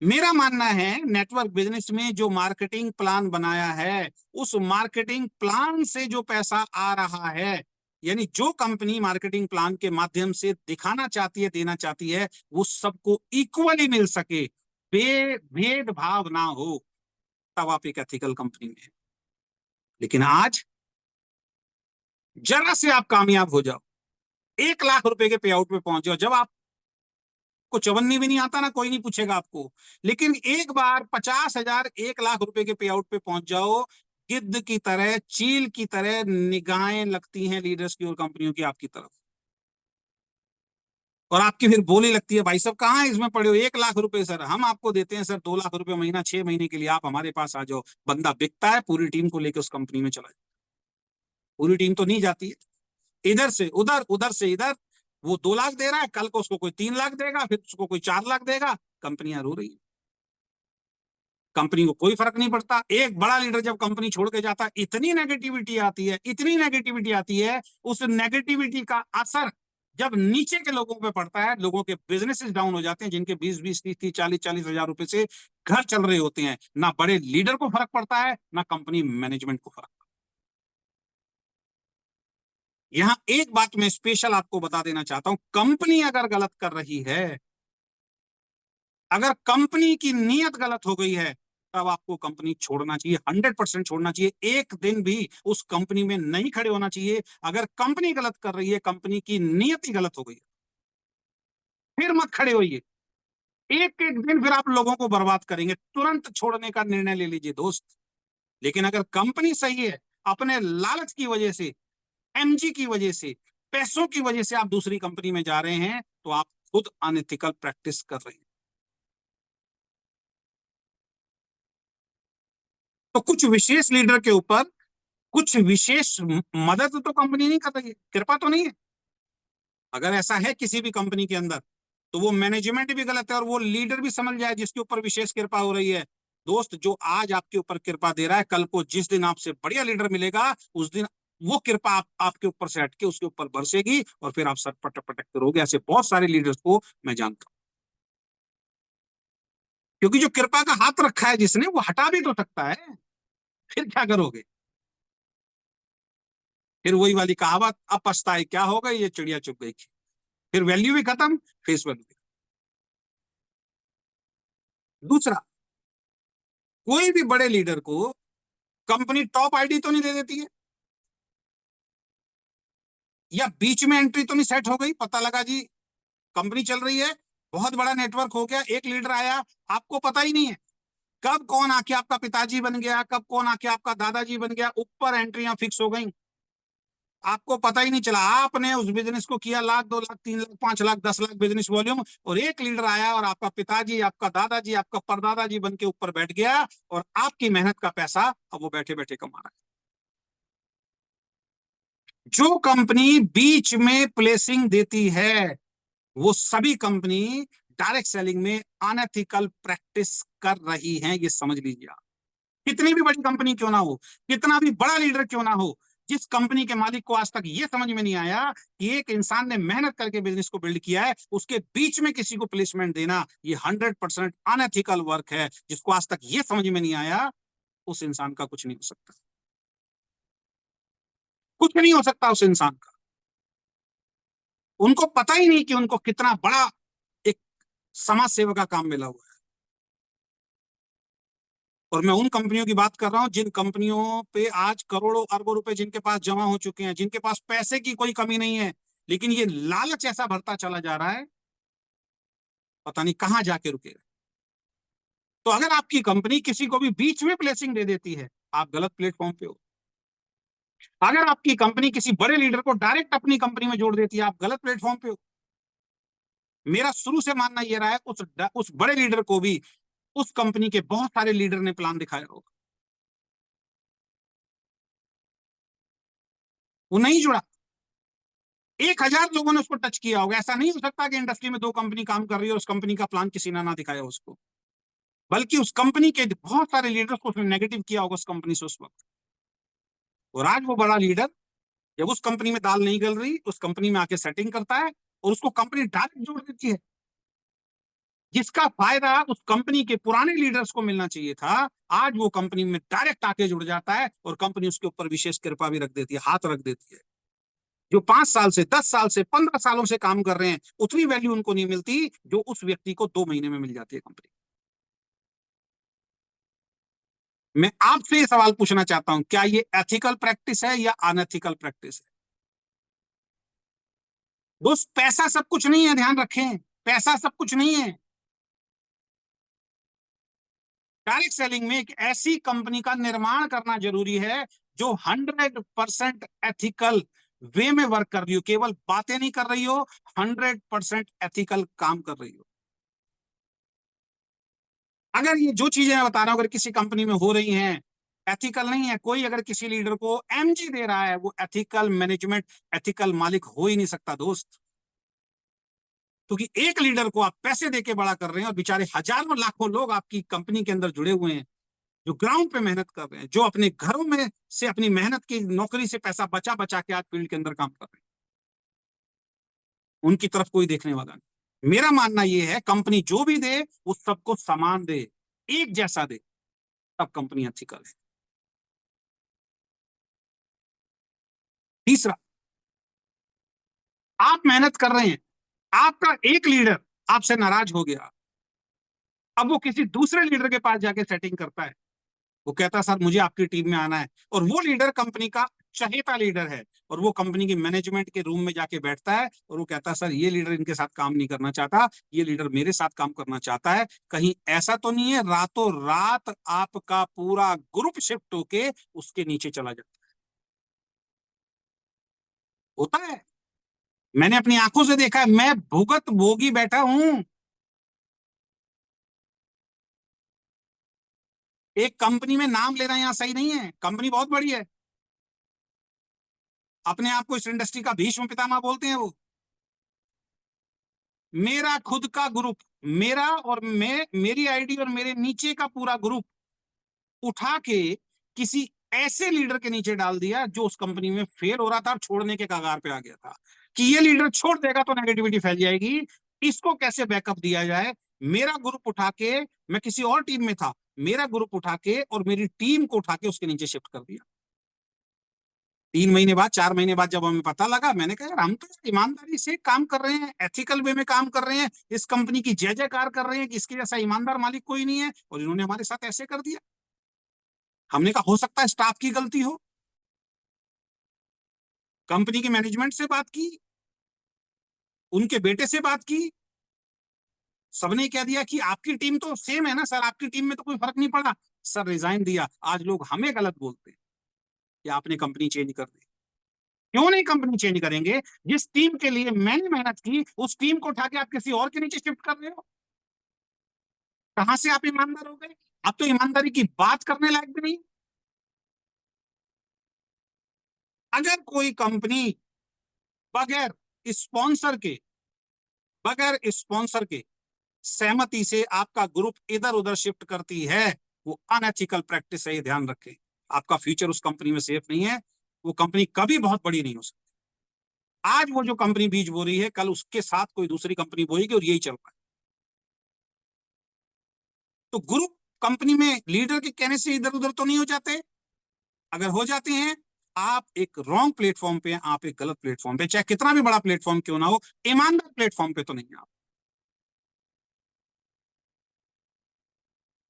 Speaker 1: मेरा मानना है नेटवर्क बिजनेस में जो मार्केटिंग प्लान बनाया है, उस मार्केटिंग प्लान से जो पैसा आ रहा है, यानी जो कंपनी मार्केटिंग प्लान के माध्यम से दिखाना चाहती है, देना चाहती है, वो सबको इक्वली मिल सके, भेदभाव ना हो, तब आप एक एथिकल कंपनी में है। लेकिन आज जरा से आप कामयाब हो जाओ, 1 लाख रुपए के पे आउट पे पहुंच जाओ, जब आप को चवन्नी भी नहीं आता ना, कोई नहीं पूछेगा आपको। लेकिन एक बार 50,000, 1 लाख रुपए के पे आउट पे पहुंच जाओ, गिद्ध की तरह, चील की तरह निगाहें लगती हैं लीडर्स की और कंपनियों की आपकी तरफ, और आपकी फिर बोली लगती है, भाई साहब कहाँ है इसमें पड़े हो, 1 लाख रुपए सर हम आपको देते हैं सर, 2 लाख रुपए महीना 6 महीने के लिए आप हमारे पास आ जाओ। बंदा बिकता है, पूरी टीम को लेकर उस कंपनी में चला जाए। पूरी टीम तो नहीं जाती है, इधर से उधर, उधर से इधर। वो 2 लाख दे रहा है, कल को उसको कोई 3 लाख देगा, फिर उसको कोई 4 लाख देगा, कंपनियां रो रही है। कंपनी को कोई फर्क नहीं पड़ता। एक बड़ा लीडर जब कंपनी छोड़ के जाता है, इतनी नेगेटिविटी आती है, इतनी नेगेटिविटी आती है, उस नेगेटिविटी का असर जब नीचे के लोगों पे पड़ता है, लोगों के बिजनेसेस डाउन हो जाते हैं, जिनके 20-20, 30-30, 40-40 हजार रुपए से घर चल रहे होते हैं। ना बड़े लीडर को फर्क पड़ता है, ना कंपनी मैनेजमेंट को फर्क। यहां एक बात मैं स्पेशल आपको बता देना चाहता हूं, कंपनी अगर गलत कर रही है, अगर कंपनी की नीयत गलत हो गई है, तब आपको कंपनी छोड़ना चाहिए, 100% छोड़ना चाहिए। एक दिन भी उस कंपनी में नहीं खड़े होना चाहिए। अगर कंपनी गलत कर रही है, कंपनी की नीयत ही गलत हो गई है, फिर मत खड़े होइए। एक एक दिन फिर आप लोगों को बर्बाद करेंगे, तुरंत छोड़ने का निर्णय ले लीजिए दोस्त। लेकिन अगर कंपनी सही है, अपने लालच की वजह से, एमजी की वजह से, पैसों की वजह से आप दूसरी कंपनी में जा रहे हैं, तो आप खुद अनएथिकल प्रैक्टिस कर रहे हैं। तो कुछ विशेष लीडर के ऊपर कुछ विशेष मदद तो कंपनी नहीं कर रही है, कृपा तो नहीं है। अगर ऐसा है किसी भी कंपनी के अंदर, तो वो मैनेजमेंट भी गलत है और वो लीडर भी समझ जाए जिसके ऊपर विशेष कृपा हो रही है। दोस्त, जो आज आपके ऊपर कृपा दे रहा है, कल को जिस दिन आपसे बढ़िया लीडर मिलेगा, उस दिन वो कृपा आपके ऊपर से हटके उसके ऊपर बरसेगी, और फिर आप सर पटक पटक करोगे। ऐसे बहुत सारे लीडर्स को मैं जानता हूं। क्योंकि जो कृपा का हाथ रखा है जिसने, वो हटा भी तो सकता है, फिर क्या करोगे? फिर वही वाली कहावत, अब पछताए क्या हो गई, ये चिड़िया चुग गई। फिर वैल्यू भी खत्म, फेस वैल्यू भी। दूसरा, कोई भी बड़े लीडर को कंपनी टॉप आईडी तो नहीं दे देती है, या बीच में एंट्री तो नहीं सेट हो गई, पता लगा जी कंपनी चल रही है, बहुत बड़ा नेटवर्क हो गया, एक लीडर आया, आपको पता ही नहीं है कब कौन आके आपका पिताजी बन गया, कब कौन आके आपका दादाजी बन गया, ऊपर एंट्रियां फिक्स हो गई, आपको पता ही नहीं चला। आपने उस बिजनेस को किया 1 लाख, 2 लाख, 3 लाख, 5 लाख, 10 लाख बिजनेस वॉल्यूम, और एक लीडर आया और आपका पिताजी, आपका दादाजी, आपका परदादाजी बन के ऊपर बैठ गया, और आपकी मेहनत का पैसा अब वो बैठे बैठे कमा रहा है। जो कंपनी बीच में प्लेसिंग देती है, वो सभी कंपनी डायरेक्ट सेलिंग में अनएथिकल प्रैक्टिस कर रही हैं, ये समझ लीजिए आप। कितनी भी बड़ी कंपनी क्यों ना हो, कितना भी बड़ा लीडर क्यों ना हो, जिस कंपनी के मालिक को आज तक ये समझ में नहीं आया कि एक इंसान ने मेहनत करके बिजनेस को बिल्ड किया है, उसके बीच में किसी को प्लेसमेंट देना ये 100% अनएथिकल वर्क है, जिसको आज तक ये समझ में नहीं आया, उस इंसान का कुछ नहीं हो सकता। कुछ नहीं हो सकता उस इंसान का। उनको पता ही नहीं कि उनको कितना बड़ा एक समाज सेवा का काम मिला हुआ है। और मैं उन कंपनियों की बात कर रहा हूं जिन कंपनियों पे आज करोड़ों अरबों रुपए जिनके पास जमा हो चुके हैं, जिनके पास पैसे की कोई कमी नहीं है, लेकिन ये लालच ऐसा बढ़ता चला जा रहा है, पता नहीं कहां जाके रुकेगा। तो अगर आपकी कंपनी किसी को भी बीच में प्लेसिंग दे देती है, आप गलत प्लेटफॉर्म पे हो। अगर आपकी कंपनी किसी बड़े लीडर को डायरेक्ट अपनी कंपनी में जोड़ देती है, आप गलत प्लेटफॉर्म पे हो। मेरा शुरू से मानना यह रहा है, उस बड़े लीडर को भी उस कंपनी के बहुत सारे लीडर ने प्लान दिखाया होगा, वो नहीं जुड़ा। 1,000 लोगों ने उसको टच किया होगा। ऐसा नहीं हो सकता कि इंडस्ट्री में 2 कंपनी काम कर रही है और उस कंपनी का प्लान किसी ने ना दिखाया उसको, बल्कि उस कंपनी के बहुत सारे लीडर्स को उसने नेगेटिव किया होगा उस कंपनी से उस वक्त। और आज वो बड़ा लीडर जब उस कंपनी में दाल नहीं गल रही, उस कंपनी में आके सेटिंग करता है और उसको कंपनी डायरेक्ट जोड़ देती है, जिसका फायदा उस कंपनी के पुराने लीडर्स को मिलना चाहिए था। आज वो कंपनी में डायरेक्ट आके जुड़ जाता है और कंपनी उसके ऊपर विशेष कृपा भी रख देती है, हाथ रख देती है। जो 5 साल से, 10 साल से, 15 सालों से काम कर रहे हैं, उतनी वैल्यू उनको नहीं मिलती जो उस व्यक्ति को 2 महीने में मिल जाती है कंपनी। मैं आपसे ये सवाल पूछना चाहता हूं, क्या ये एथिकल प्रैक्टिस है या अनएथिकल प्रैक्टिस है? दोस्त, पैसा सब कुछ नहीं है, ध्यान रखें, पैसा सब कुछ नहीं है। डायरेक्ट सेलिंग में एक ऐसी कंपनी का निर्माण करना जरूरी है जो 100% एथिकल वे में वर्क कर रही हो, केवल बातें नहीं कर रही हो, 100% एथिकल काम कर रही हो। अगर ये जो चीजें मैं बता रहा हूं अगर किसी कंपनी में हो रही हैं, एथिकल नहीं है, कोई अगर किसी लीडर को एमजी दे रहा है, वो एथिकल मैनेजमेंट, एथिकल मालिक हो ही नहीं सकता दोस्त। क्योंकि एक लीडर को आप पैसे देके बड़ा कर रहे हैं और बेचारे हजारों लाखों लोग आपकी कंपनी के अंदर जुड़े हुए हैं, जो ग्राउंड पे मेहनत कर रहे हैं, जो अपने घरों में से अपनी मेहनत की नौकरी से पैसा बचा बचा के आज फील्ड के अंदर काम कर रहे हैं, उनकी तरफ कोई देखने वाला नहीं। मेरा मानना यह है कंपनी जो भी दे वो सबको समान दे, एक जैसा दे, तब कंपनी एथिकल है। तीसरा, आप मेहनत कर रहे हैं, आपका एक लीडर आपसे नाराज हो गया, अब वो किसी दूसरे लीडर के पास जाके सेटिंग करता है, वो कहता है सर मुझे आपकी टीम में आना है, और वो लीडर कंपनी का चहेता लीडर है, और वो कंपनी की मैनेजमेंट के रूम में जाके बैठता है और वो कहता है सर ये लीडर इनके साथ काम नहीं करना चाहता, ये लीडर मेरे साथ काम करना चाहता है, कहीं ऐसा तो नहीं है रातों रात आपका पूरा ग्रुप शिफ्ट होके उसके नीचे चला जाता है? होता है, मैंने अपनी आंखों से देखा है, मैं भुगत भोगी बैठा हूं। एक कंपनी में नाम लेना यहां सही नहीं है, कंपनी बहुत बड़ी है, अपने आप को इस इंडस्ट्री का भीष्म पितामह बोलते हैं वो। मेरा खुद का ग्रुप, मेरा और मेरी आईडी और मेरे नीचे का पूरा ग्रुप उठा के किसी ऐसे लीडर के नीचे डाल दिया जो उस कंपनी में फेल हो रहा था और छोड़ने के कगार पे आ गया था, कि ये लीडर छोड़ देगा तो नेगेटिविटी फैल जाएगी, इसको कैसे बैकअप दिया जाए। मेरा ग्रुप उठा के, मैं किसी और टीम में था, मेरा ग्रुप उठा के और मेरी टीम को उठा के उसके नीचे शिफ्ट कर दिया। 3 महीने बाद, 4 महीने बाद जब हमें पता लगा, मैंने कहा यार हम तो ईमानदारी से काम कर रहे हैं, एथिकल वे में काम कर रहे हैं, इस कंपनी की जय जयकार कर रहे हैं कि इसके जैसा ईमानदार मालिक कोई नहीं है, और इन्होंने हमारे साथ ऐसे कर दिया। हमने कहा हो सकता है स्टाफ की गलती हो, कंपनी की मैनेजमेंट से बात की, उनके बेटे से बात की, सबने कह दिया कि आपकी टीम तो सेम है ना सर, आपकी टीम में तो कोई फर्क नहीं पड़ा, सर रिजाइन दिया। आज लोग हमें गलत बोलते हैं कि आपने कंपनी चेंज कर दी। क्यों नहीं कंपनी चेंज करेंगे? जिस टीम के लिए मैंने मेहनत की उस टीम को उठा के आप किसी और के नीचे शिफ्ट कर रहे हो, कहां से आप ईमानदार हो गए? आप तो ईमानदारी की बात करने लायक भी नहीं। अगर कोई कंपनी बगैर स्पॉन्सर के, बगैर स्पॉन्सर के सहमति से आपका ग्रुप इधर उधर शिफ्ट करती है, वो अनएथिकल प्रैक्टिस है, ये ध्यान रखें। आपका फ्यूचर उस कंपनी में सेफ नहीं है, वो कंपनी कभी बहुत बड़ी नहीं हो सकती। आज वो जो कंपनी बीज बो रही है, कल उसके साथ कोई दूसरी कंपनी बोएगी और यही चल रहा है। तो ग्रुप कंपनी में लीडर के कहने से इधर उधर तो नहीं हो जाते, अगर हो जाते हैं आप एक रॉन्ग प्लेटफॉर्म पे, आप एक गलत प्लेटफॉर्म पे, चाहे कितना भी बड़ा प्लेटफॉर्म क्यों ना हो, ईमानदार प्लेटफॉर्म पे तो नहीं आप।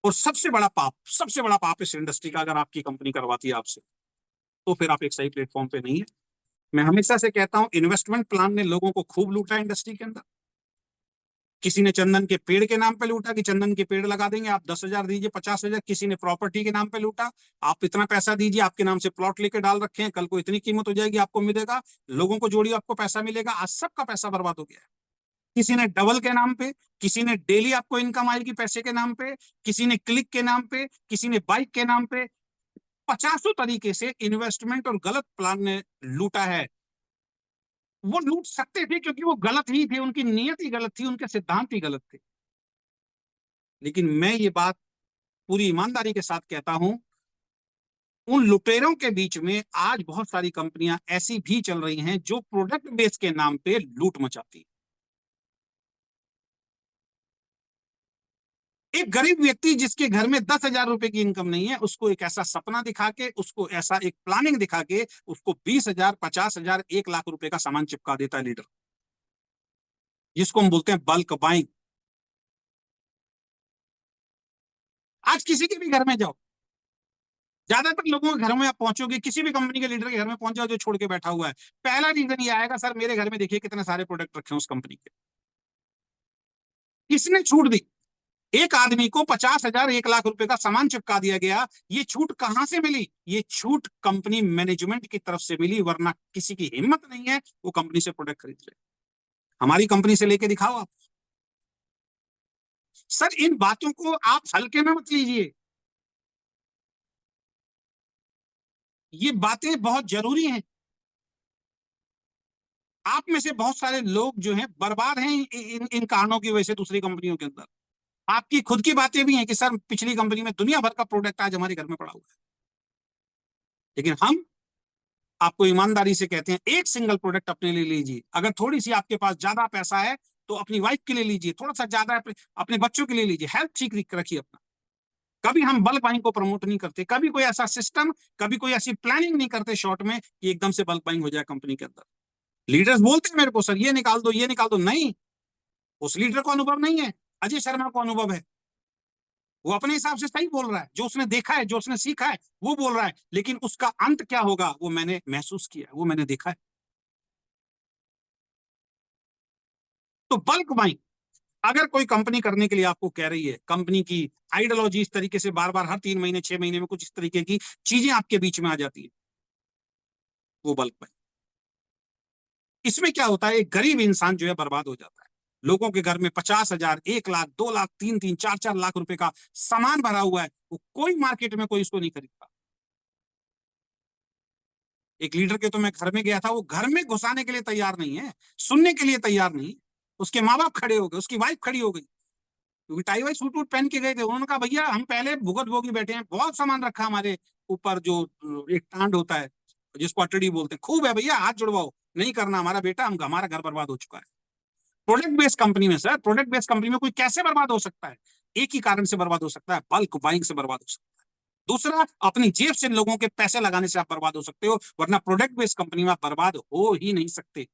Speaker 1: और सबसे बड़ा पाप इस इंडस्ट्री का अगर आपकी कंपनी करवाती है आपसे, तो फिर आप एक सही प्लेटफॉर्म पे नहीं है। मैं हमेशा से कहता हूं इन्वेस्टमेंट प्लान ने लोगों को खूब लूटा इंडस्ट्री के अंदर। किसी ने चंदन के पेड़ के नाम पे लूटा कि चंदन के पेड़ लगा देंगे, आप 10,000 दीजिए, 50,000। किसी ने प्रॉपर्टी के नाम पे लूटा, आप इतना पैसा दीजिए, आपके नाम से प्लॉट लेके डाल रखे हैं, कल को इतनी कीमत हो जाएगी आपको मिलेगा, लोगों को जोड़िए आपको पैसा मिलेगा। आज सबका पैसा बर्बाद हो गया है। किसी ने डबल के नाम पे, किसी ने डेली आपको इनकम आएगी पैसे के नाम पे, किसी ने क्लिक के नाम पे, किसी ने बाइक के नाम पे, पचासों तरीके से इन्वेस्टमेंट और गलत प्लान ने लूटा है। वो लूट सकते थे क्योंकि वो गलत ही थे, उनकी नीयत ही गलत थी, उनके सिद्धांत ही गलत थे। लेकिन मैं ये बात पूरी ईमानदारी के साथ कहता हूं, उन लुटेरों के बीच में आज बहुत सारी कंपनियां ऐसी भी चल रही हैं जो प्रोडक्ट बेस के नाम पे लूट मचाती। एक गरीब व्यक्ति जिसके घर में 10,000 रुपए की इनकम नहीं है, उसको एक ऐसा सपना दिखा के, उसको ऐसा एक प्लानिंग दिखा के, उसको 20,000, 50,000, 1 लाख रुपए का सामान चिपका देता है लीडर, जिसको हम बोलते हैं बल्क बाइंग। आज किसी के भी घर में जाओ, ज्यादातर लोगों के घर में आप पहुंचोगे, किसी भी कंपनी के लीडर के घर में पहुंच जाओ जो छोड़ के बैठा हुआ है, पहला रीजन ये आएगा सर मेरे घर में देखिए कितने सारे प्रोडक्ट रखे हैं उस कंपनी के, किसने छूट दी? एक आदमी को 50,000 1 लाख रुपए का सामान चिपका दिया गया। ये छूट कहां से मिली? ये छूट कंपनी मैनेजमेंट की तरफ से मिली, वरना किसी की हिम्मत नहीं है वो कंपनी से प्रोडक्ट खरीद ले। हमारी कंपनी से लेके दिखाओ आप। सर इन बातों को आप हल्के में मत लीजिए, ये बातें बहुत जरूरी हैं। आप में से बहुत सारे लोग जो हैं बर्बाद हैं इन कारणों की वजह से दूसरी कंपनियों के अंदर। आपकी खुद की बातें भी हैं कि सर पिछली कंपनी में दुनिया भर का प्रोडक्ट आज हमारे घर में पड़ा हुआ है, लेकिन हम आपको ईमानदारी से कहते हैं एक सिंगल प्रोडक्ट अपने लिए लीजिए। अगर थोड़ी सी आपके पास ज्यादा पैसा है तो अपनी वाइफ के लिए लीजिए, थोड़ा सा ज्यादा अपने बच्चों के लिए लीजिए, हेल्थ ठीक रखिए अपना। कभी हम बल्क बाइंग को प्रमोट नहीं करते, कभी कोई ऐसा सिस्टम, कभी कोई ऐसी प्लानिंग नहीं करते शॉर्ट में कि एकदम से बल्क बाइंग हो जाए कंपनी के अंदर। लीडर्स बोलते हैं मेरे को सर ये निकाल दो ये निकाल दो, नहीं, उस लीडर को अनुभव नहीं है, अजय शर्मा को अनुभव है, वो अपने हिसाब से सही बोल रहा है, जो उसने देखा है जो उसने सीखा है वो बोल रहा है, लेकिन उसका अंत क्या होगा वो मैंने महसूस किया, वो मैंने देखा है। तो बल्क बाइंग अगर कोई कंपनी करने के लिए आपको कह रही है, कंपनी की आइडियोलॉजी इस तरीके से बार बार हर 3 महीने 6 महीने में कुछ इस तरीके की चीजें आपके बीच में आ जाती है, वो बल्क बाइंग। इसमें क्या होता है, एक गरीब इंसान जो है बर्बाद हो जाता है। लोगों के घर में 50,000 1 लाख 2 लाख 3-3 4-4 लाख रुपए का सामान भरा हुआ है, वो कोई मार्केट में कोई इसको नहीं खरीदता। एक लीडर के तो मैं घर में गया था, वो घर में घुसाने के लिए तैयार नहीं है, सुनने के लिए तैयार नहीं। उसके माँ बाप खड़े हो गए, उसकी वाइफ खड़ी हो गई, क्योंकि टाई वाई सूट वूट पहन के गए थे। उन्होंने कहा भैया हम पहले भुगत भोगी बैठे हैं, बहुत सामान रखा हमारे ऊपर, जो एक टांड होता है जिसको अटड़ी बोलते हैं, खूब है भैया हाथ जुड़वाओ, नहीं करना हमारा बेटा, हम हमारा घर बर्बाद हो चुका है। प्रोडक्ट बेस्ड कंपनी में सर, प्रोडक्ट बेस्ड कंपनी में कोई कैसे बर्बाद हो सकता है? एक ही कारण से बर्बाद हो सकता है, बल्क बाइंग से बर्बाद हो सकता है। दूसरा, अपनी जेब से लोगों के पैसे लगाने से आप बर्बाद हो सकते हो, वरना प्रोडक्ट बेस्ड कंपनी में आप बर्बाद हो ही नहीं सकते।